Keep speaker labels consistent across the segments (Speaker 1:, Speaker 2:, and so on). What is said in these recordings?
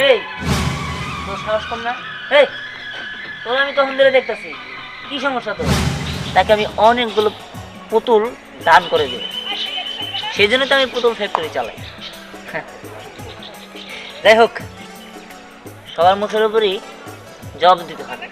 Speaker 1: এই তোর সাহস কম না? এই তোর আমি তখন ধরে দেখতেছি, কি সমস্যা তোর? তাকে আমি অনেকগুলো পুতুল দান করে দেব, সেই জন্য তো আমি পুতুল ফ্যাক্টরি চালাই। যাই হোক, সবার মুখের উপরই জবাব দিতে হবে।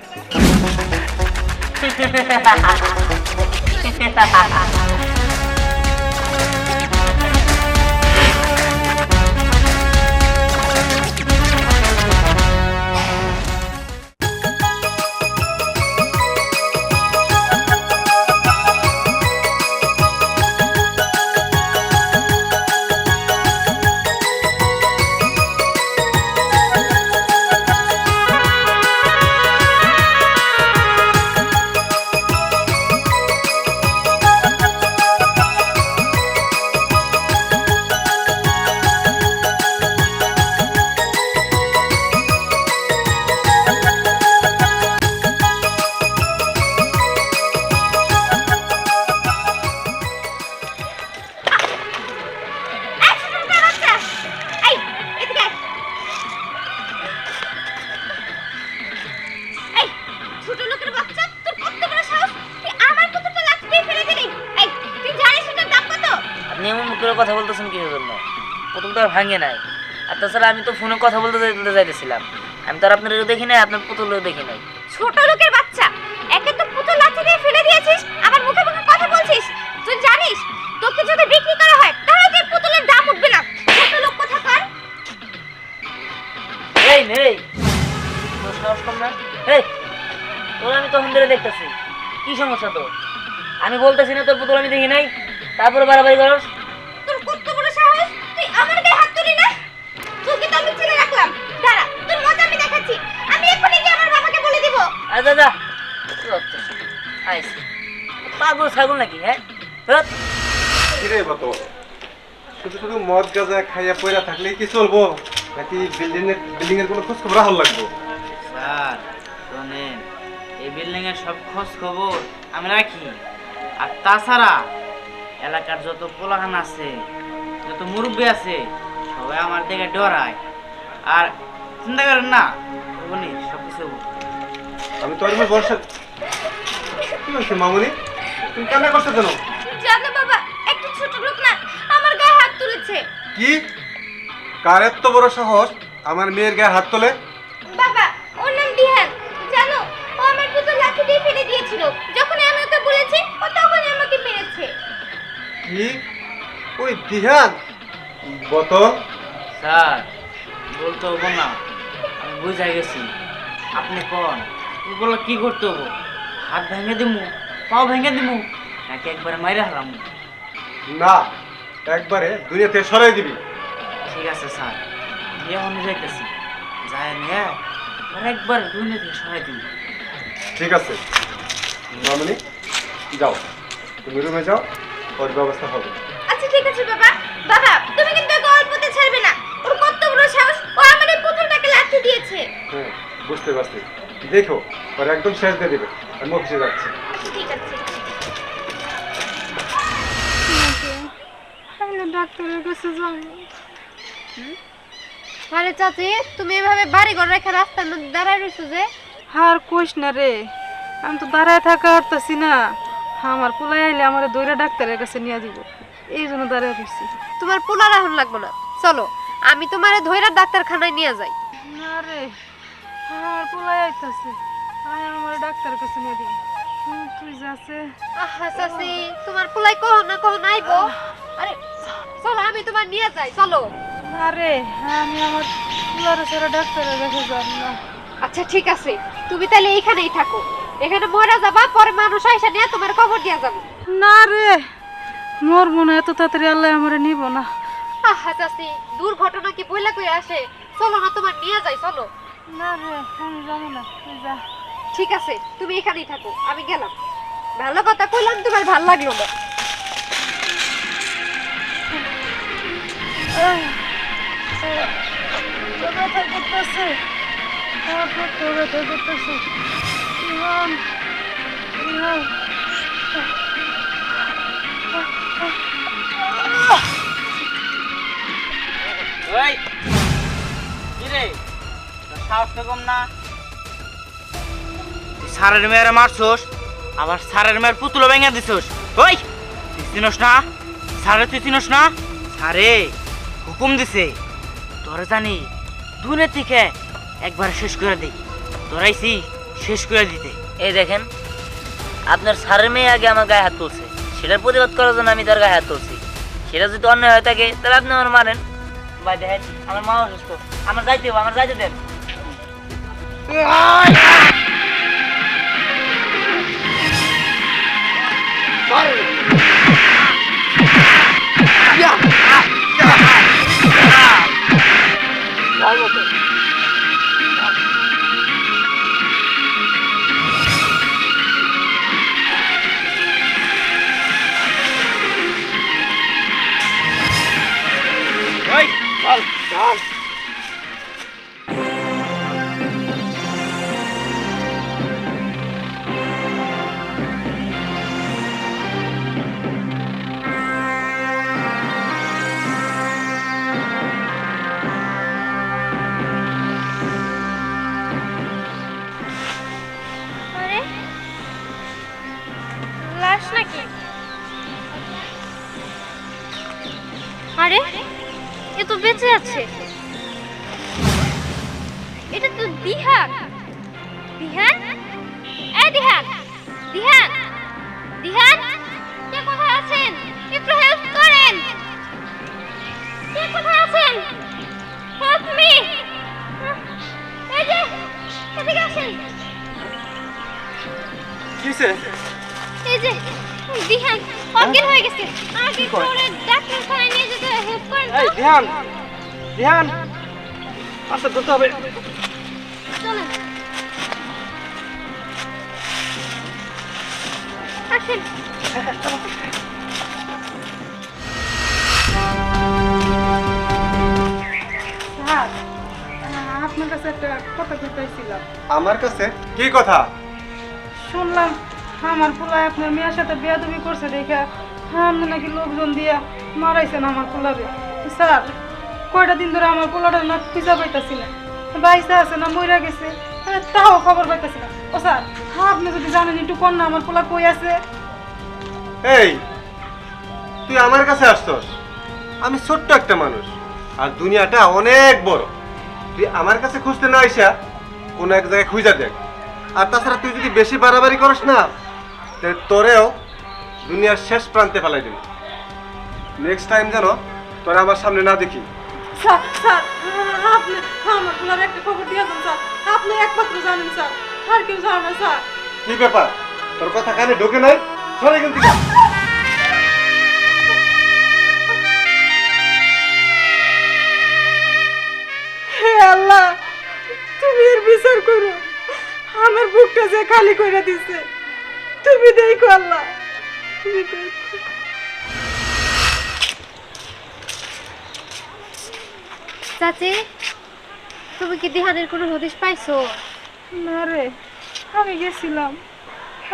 Speaker 1: কথা বলতেছেন কি জন্য? পুতুল তো আর ভাঙে নাই, আর তাছাড়া আমি তো ফোনে কথা বলতে যাইতেছিলাম, আমি তো আর আপনার দেখি নাই, আপনার পুতুলও দেখি নাই।
Speaker 2: ছোট লোকের বাচ্চা, একে তো পুতুল লাঠি দিয়ে ফেলে দিয়েছিস, আবার মুখে মুখে কথা বলছিস। তুই জানিস তোকে যদি বিক্রি করা হয় তাহলে তোর পুতুলের দাম উঠবে না। ছোট লোক কথা কর।
Speaker 1: এই তোর সাহস কম না? এই তোর আমি তখন ধরে দেখতেছি, কি সমস্যা তোর? আমি বলতেছি না তোর পুতুল আমি দেখি নাই, তারপরে বাড়াবাড়ি করস।
Speaker 2: তোর কত বড় সাহস, তুই আমার গায়ে হাত তুলি না? তোকে তো আমি ছেড়ে রাখলাম, দাঁড়া তোর মজা আমি দেখাচ্ছি। আমি এখনই গিয়ে আমার বাবাকে বলে দিব।
Speaker 1: আচ্ছা যা, পাগল ছাগল নাকি? হ্যাঁ
Speaker 3: কিরে বাতো, শুধু শুধু মদ গাঁজা খাইয়া পয়রা থাকলেই কি চলবো, নাকি বিল্ডিং এর কোনো খোঁজ খবর রাখা লাগবো?
Speaker 1: স্যার শোনেন, এই বিল্ডিং এর সব খোঁজ খবর আমি রাখি, আর তাছাড়া এলাকার যত পোলাহান আছে, যত মুরব্বী আছে, সবাই আমার দিকে ডরায়। আর চিন্তা করেন না, উনি সবকিছু
Speaker 3: আমি তো আর বর্ষা। কি হয়েছে মামুনি, তুমি কান্না করছো কেন?
Speaker 2: জানো বাবা, একটা ছোট লোক না আমার গায়ে হাত তুলেছে।
Speaker 3: কি? কার এত বড় সাহস আমার মেয়ের গায়ে হাত তোলে?
Speaker 2: বাবা, ওর নাম দিহান। জানো, ও আমার পুতুল লাঠি দিয়ে ফেলে দিয়েছিল। যখন আমি ওকে বলেছি, ও তখনই আমাকে মেরেছে।
Speaker 3: কি? ওই দিহান? বোতল?
Speaker 1: স্যার বলতে হবো না, আমি বুঝা গেছি। আপনি কোন ওগুলো কি করতে হবো? হাত ভেঙে দিমু, পাও ভেঙে দিমু, নাকি একবারে মাইরে হারাম?
Speaker 3: না, একবারে দুনিয়া থেকে সরাই দিবি।
Speaker 1: ঠিক আছে স্যার, বিয়ে মনে যাইতেছি, যায় নিয়ে আর একবার দুনিয়া থেকে সরাই দিবি।
Speaker 3: ঠিক আছে মামুনি, যাও তুমি রুমে যাও, ওর ব্যবস্থা হবে।
Speaker 2: আচ্ছা ঠিক আছে বাবা। বাবা, তুমি কিন্তু ওকে অল্পতে ছাড়বে না। ওর কত বড় সাহস, ও আমার এই পুতুলটাকে লাঠি দিয়েছে।
Speaker 3: হ্যাঁ বুঝতে পারছি, দেখো ওর একদম শেষ দিয়ে দেবে। আমি অফিসে যাচ্ছি।
Speaker 2: আচ্ছা ঠিক আছে।
Speaker 4: ডাক্তারের কাছে যাই। আরে চাচি, তুমি এভাবে বাড়ি ঘর রেখে রাস্তার মধ্যে দাঁড়ায় রইছো যে?
Speaker 5: আর কইস না রে, আমি তো দাঁড়ায় থাকা পারতাছি না। আমার পোলাই আইলে আমার দৌড়ে ডাক্তারের কাছে নিয়ে দিব, এই জন্য দাঁড়ায় রইছি।
Speaker 4: তোমার পোলা রাখুন লাগবো না, চলো আমি তোমারে ধইরা ডাক্তারখানায় নিয়ে যাই।
Speaker 5: না রে, আমার পোলাই আইতাছে, আয় আমার ডাক্তারের কাছে নিয়ে দিব। তুই যাচ্ছে।
Speaker 4: আহা চাচি, তোমার পোলাই কখন না কখন আইবো। আরে চলো আমি তোমার নিয়ে যাই, চলো।
Speaker 5: না রে, আমি আমার পোলারে ছাড়া ডাক্তারের কাছে যাব না।
Speaker 4: আচ্ছা ঠিক আছে, তুমি তাহলে এইখানেই থাকো। এখানে মরা যাবা, পরে মানুষ আইসা নিয়ে তোমার খবর দিয়া যাবে।
Speaker 5: না রে, মোর মনে এত তাড়াতাড়ি আল্লাহ আমারে নিব না।
Speaker 4: আহা চাচি, দুর্ঘটনা কি বইলা কই আসে? চলো না তোমার নিয়ে যাই, চলো।
Speaker 5: না রে, আমি যাবো না, তুই যা।
Speaker 4: ঠিক আছে, তুমি এখানেই থাকো, আমি গেলাম। ভালো কথা কইলাম, তোমার ভাল লাগলো না।
Speaker 5: ব্যথা করতেছে, ব্যথা করতেছে। ইহান, ইহান।
Speaker 1: এই রে তোর সাহস তো কম না। তুই সারের মেয়েরা মারছস, আবার সারের মেয়ের পুতুলো ভেঙে দিছস। ওই তুই চিনস না সারে? তুই চিনস না? সারে হুকুম দিছে তোরা জানি দুনে থেকে একবার শেষ করে দিই। তোরাইছি শেষ করে দিতে।
Speaker 6: এই দেখেন, আপনার স্যারের মেয়ে আগে আমার গায়ে হাত তুলছে, সেটার প্রতিবাদ করার জন্য আমি তার গায়ে হাত তুলছি। সেটা যদি অন্যায় হয়ে থাকে তাহলে আপনি আমার মানেন। ভাই দেখেন, আমার মা অসুস্থ, আমার যাইতে হবে, আমার যাইতে দেন।
Speaker 1: ওই চল চল।
Speaker 2: আরে লাশ নাকি? আরে এ তো বেঁচে আছে। এটা তো দিহান। দিহান, এই দিহান, দিহান, দিহান, কে কোথায় আছেন? একটু হেল্প করেন। কে কোথায় আছেন? Help me. এই যে এদিকে আসেন।
Speaker 3: কিসে?
Speaker 2: এই যে দিহান অজ্ঞান হয়ে গেছে। আমাকে করে ডাক্তারখানায় নিয়ে যেতে হেল্প করেন তো।
Speaker 3: এই ধ্যান ধ্যান, আচ্ছা ধরতে হবে।
Speaker 2: চলেন আসেন।
Speaker 5: স্যার, আপনার কাছে একটা কথা কইতেছিলাম।
Speaker 3: আমার কাছে কি কথা?
Speaker 5: শুনলাম আমার পোলা আপনার মেয়ের সাথে বেয়াদবি করছে দেখে আপনি নাকি লোকজন দিয়া মারাইছেন আমার পোলারে। স্যার, কয়টা দিন ধরে আমার পোলাটা না খুঁজা পাইতাছি না, বাইসা আছে না মইরা গেছে, তাও খবর পাইতাছি না। ও স্যার, আপনি যদি জানেন একটু কোন না আমার পোলা কই আছে।
Speaker 3: এই তুই আমার কাছে আসছস? আমি ছোট্ট একটা মানুষ, আর দুনিয়াটা অনেক বড়। তুই আমার কাছে খুঁজতে না আইসা কোন এক জায়গায় খুঁজা দেখ। আর তাছাড়া তুই যদি বেশি বাড়াবাড়ি করিস না, তাহলে তোরেও দুনিয়ার শেষ প্রান্তে ফেলাই দিবি। নেক্সট টাইম যেন তোরা আমার সামনে না দেখি।
Speaker 5: স্যার স্যার, আপনি আমার পোলার একটা খবর দিয়ে দেন স্যার। আপনি একমাত্র জানেন স্যার, আর কেউ জানে না স্যার।
Speaker 3: কি ব্যাপার, তোর কথা কানে ঢোকে নাই? সরে কিন্তু
Speaker 5: হে আল্লাহ, তুমি এর বিচার করো। আমার বুকটা যে খালি করে দিছে, তুমি দেখো আল্লাহ, তুমি দেখো।
Speaker 4: চাচি, তুমি কি দিহানের কোনো হদিশ পাইছো?
Speaker 5: না রে, আমি গেছিলাম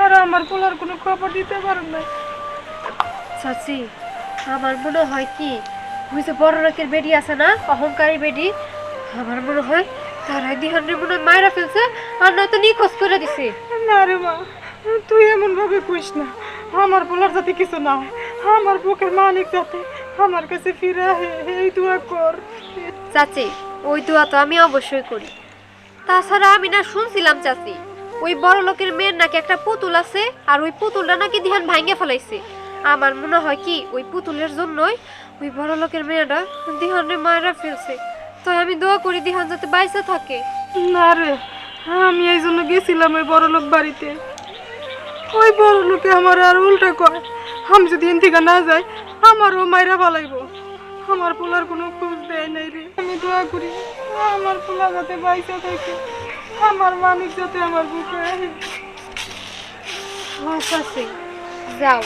Speaker 5: আর আমার পোলার কোনো খবর দিতে পারো না।
Speaker 4: চাচি, আমার মনে হয় কি ওই যে বড় লোকের বেডি আছে না, অহংকারী বেডি, আমার মনে হয় তারাই দিহানের মনে হয় মায়েরা ফেলছে আর নয়তো নিখোঁজ করে দিছে।
Speaker 5: না রে মা, তুই এমন ভাবে কইস না। আমার পোলার যাতে কিছু না হয়, আমার বুকের মানিক যাতে আমার কাছে ফিরে আহে, এই দোয়া কর।
Speaker 4: চাচি, ওই দোয়া তো আমি অবশ্যই করি। তাছাড়া আমি না শুনছিলাম চাচি, ওই বড় লোকের মেয়ের নাকি একটা পুতুল আছে, আর ওই পুতুলটা নাকি দিহান ভাঙে ফেলাইছে। আমার মনে হয় কি ওই পুতুলের জন্যই ওই বড় লোকের মেয়েটা দিহানের মায়েরা ফেলছে। তো আমি দোয়া করি দিহান যাতে বাইসা থাকে।
Speaker 5: না রে, আমি এই জন্য গেছিলাম ওই বড় লোক বাড়িতে। ওই বড় লোকে আমার আর উল্টা কয়, আমি যদি এন থেকে না যাই আমারও মাইরা ফালাইব। আমার পোলার কোনো খোঁজ দেয় নাই রে। আমি দোয়া করি আমার পোলা যাতে বাইসা থাকে, আমার মানিক যাতে আমার বুকে আহে।
Speaker 4: চাচি যাও,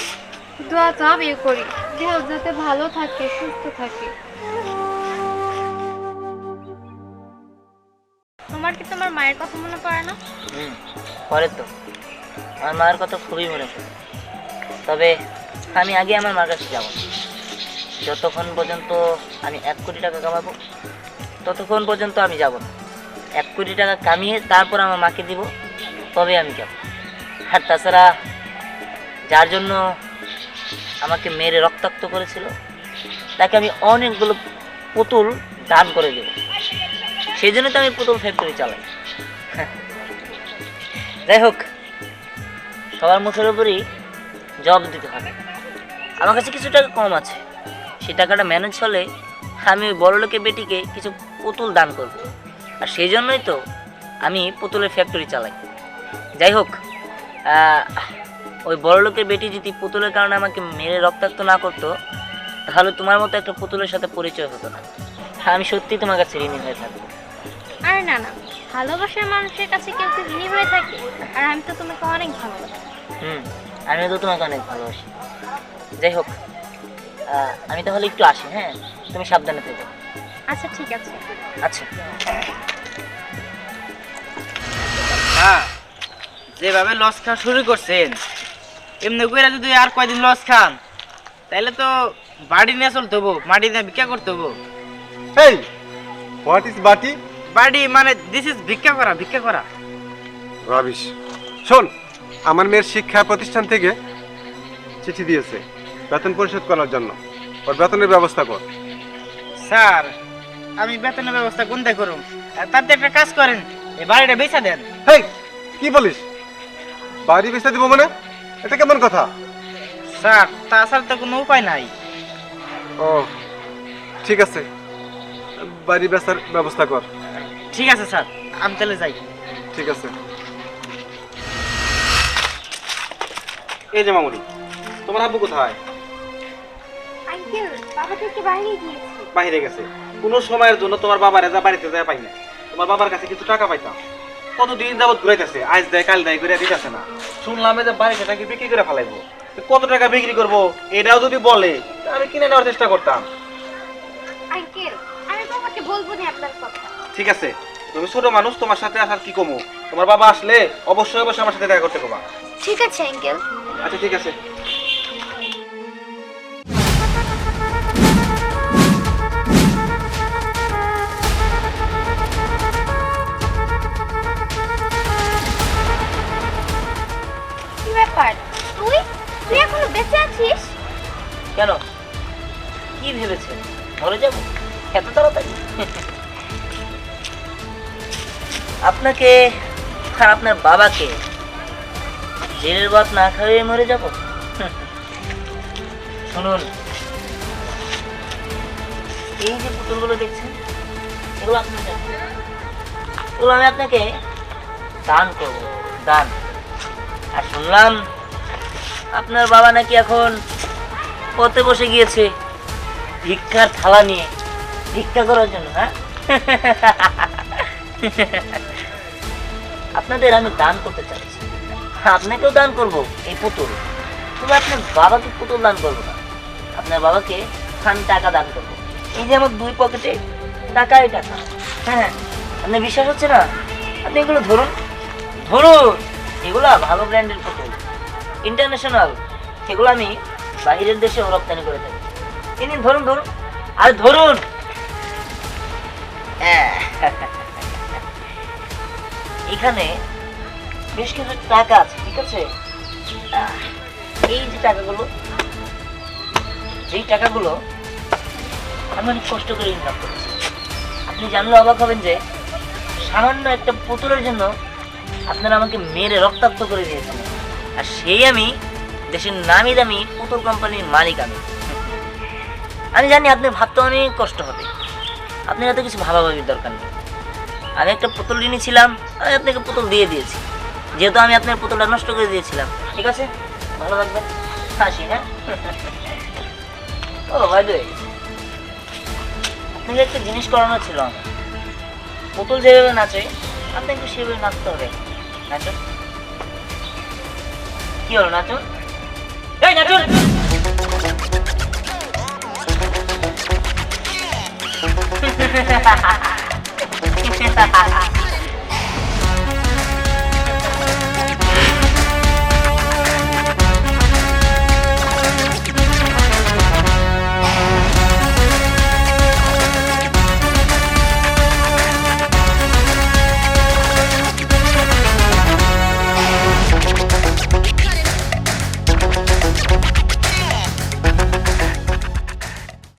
Speaker 4: দোয়া তো আমিও করি দিহান যাতে ভালো থাকে, সুস্থ থাকে।
Speaker 2: তোমার কি তোমার মায়ের কথা মনে পড়ে না?
Speaker 6: পরে তো আমার মায়ের কথা খুবই মনে পড়ে, তবে আমি আগে আমার মার কাছে যাবো। যতক্ষণ পর্যন্ত আমি 1 কোটি টাকা কামাবো ততক্ষণ পর্যন্ত আমি যাব না। 1 কোটি টাকা কামিয়ে তারপর আমার মাকে দিব, তবে আমি যাব। আর তাছাড়া যার জন্য আমাকে মেরে রক্তাক্ত করেছিল তাকে আমি অনেকগুলো পুতুল দান করে দেব। সেই জন্য তো আমি পুতুল ফ্যাক্টরি চালাই। যাই হোক, সবার মুখের উপরই জব দিতে হবে। আমার কাছে কিছু টাকা কম আছে, সেই টাকাটা ম্যানেজ হলে আমি ওই বড়লোকের বেটিকে কিছু পুতুল দান করব। আর সেই জন্যই তো আমি পুতুলের ফ্যাক্টরি চালাই। যাই হোক, ওই বড়লোকের বেটি যদি পুতুলের কারণে আমাকে মেরে রক্তাক্ত না করতো তাহলে তোমার মতো একটা পুতুলের সাথে পরিচয় হতো না। আমি সত্যি তোমার কাছে ঋণী হয়ে থাকবো।
Speaker 2: আরে না না, ভালোবাসার মানুষের কাছে কেউ কি ঋণী হয়ে থাকে? আর আমি তো তোমাকে অনেক ভালোবাসি।
Speaker 6: আমিও তো তোমাকে অনেক ভালোবাসি। যাই হোক, আমি তাহলে একটু আসি। হ্যাঁ, তুমি সাবধানে থেকো।
Speaker 2: আচ্ছা ঠিক আছে।
Speaker 6: আচ্ছা।
Speaker 1: হ্যাঁ, যেভাবে লস খাওয়া শুরু করছেন এমনি করে যদি আর কয়দিন লস খান তাহলে তো বাড়ি নিয়ে চলতে হবো, মাটি নিয়ে ভিক্ষা করতে হবো।
Speaker 3: এই হোয়াট ইজ বাটি?
Speaker 1: বাড়ি মানে দিস ইজ ভিক্ষা করা, ভিক্ষা করা।
Speaker 3: রাবিশ। শোন, আমার মেয়ের শিক্ষা প্রতিষ্ঠান থেকে চিঠি দিয়েছে বেতন পরিশোধ করার জন্য। ওর বেতনের ব্যবস্থা কর।
Speaker 1: স্যার, আমি বেতনের ব্যবস্থা কোনটা করুন? তাতে একটা কাজ করেন, এই বাড়িটা বেচা দেন।
Speaker 3: হেই, কি বলিস? বাড়ি বেচতে দিব মানে? এটা কেমন কথা?
Speaker 1: স্যার, তাছাড়া তো কোনো উপায় নাই।
Speaker 3: ও ঠিক আছে, বাড়ি বেচার ব্যবস্থা কর।
Speaker 1: ঠিক আছে স্যার, আমি তাহলে যাই।
Speaker 3: ঠিক আছে।
Speaker 7: এই যে মামুনি, তোমার আব্বু কোথায়?
Speaker 2: আঙ্কেল, বাবাকে একটু বাইরে গিয়েছি।
Speaker 7: বাইরে গেছে। কোনো সময়ের জন্য তোমার বাবার যা বাড়িতে যায় পাই না। তোমার বাবার কাছে কিছু টাকা পাইতাম, কতদিন যাবত ঘুরাইতেছে, আজ দেয় কাল দেয় করে দিতেছে না। শুনলাম যে বাড়িতে নাকি বিক্রি করে ফেলাইবো। কত টাকা বিক্রি করবো এটাও যদি বলে আমি কিনে নেওয়ার চেষ্টা করতাম।
Speaker 2: আঙ্কেল, আমি বাবাকে বলবো না আপনার কথা।
Speaker 7: ঠিক আছে, তুমি ছোট মানুষ, তোমার সাথে আসার কি কমু? তোমার বাবা আসলে অবশ্যই অবশ্যই আমার সাথে দেখা করতে কবা।
Speaker 2: ঠিক আছে আঙ্কেল।
Speaker 7: আচ্ছা ঠিক আছে।
Speaker 2: কি ব্যাপার? তুই তুই এখনো বেঁচে আছিস?
Speaker 6: কেন, কি ভেবেছে মরে যাবো এত তাড়াতাড়ি? আপনাকে আর আপনার বাবাকে জেলের ভাত না খাইয়ে মরে যাব? শুনুন, এই যে পুতুলগুলো দেখছেন এগুলো আপনার কাছে। এগুলো আমি আপনাকে দান করবো, দান। আর শুনলাম আপনার বাবা নাকি এখন পথে বসে গিয়েছে ভিক্ষার থালা নিয়ে, ভিক্ষা করার জন্য। হ্যাঁ, আপনাদের আমি দান করতে চাচ্ছি, আপনাকেও দান করব এই পুতুল। তবে আপনার বাবাকে পুতুল দান করবো না, আপনার বাবাকে আমি টাকা দান করবো। এই যে আমার 2 পকেটে টাকাই টাকা। হ্যাঁ, আপনার বিশ্বাস হচ্ছে না? আপনি এগুলো ধরুন, ধরুন। এগুলা ভালো ব্র্যান্ডের পুতুল, ইন্টারন্যাশনাল। এগুলো আমি বাইরের দেশেও রপ্তানি করে থাকি। এই নিন, ধরুন ধরুন, আর ধরুন। এখানে বেশ কিছু টাকা আছে, ঠিক আছে? এই যে টাকাগুলো, যেই টাকাগুলো আমি অনেক কষ্ট করে ইনকাম করেছি। আপনি জানলে অবাক হবেন যে সামান্য একটা পুতুলের জন্য আপনারা আমাকে মেরে রক্তাক্ত করে দিয়েছেন। আর সেই আমি দেশের নামি দামি পুতুল কোম্পানির মালিক। আমি জানি আপনার ভাবতে অনেক কষ্ট হবে, আপনার এত কিছু ভাবাভাবির দরকার নেই। আমি একটা পুতুল কিনেছিলাম, আমি আপনাকে পুতুল দিয়ে দিয়েছি, যেহেতু আমি আপনার পুতুলটা নষ্ট করে দিয়েছিলাম। ঠিক আছে, ভালো থাকবেন, হাসি। হ্যাঁ, ও বাই দ্য ওয়ে, আপনাকে একটা জিনিস করানো ছিল আমার। পুতুল যেভাবে নাচে আপনাকে সেভাবে নাচতে হবে। নাচুন। কি হলো, নাচুন। এই নাচুন।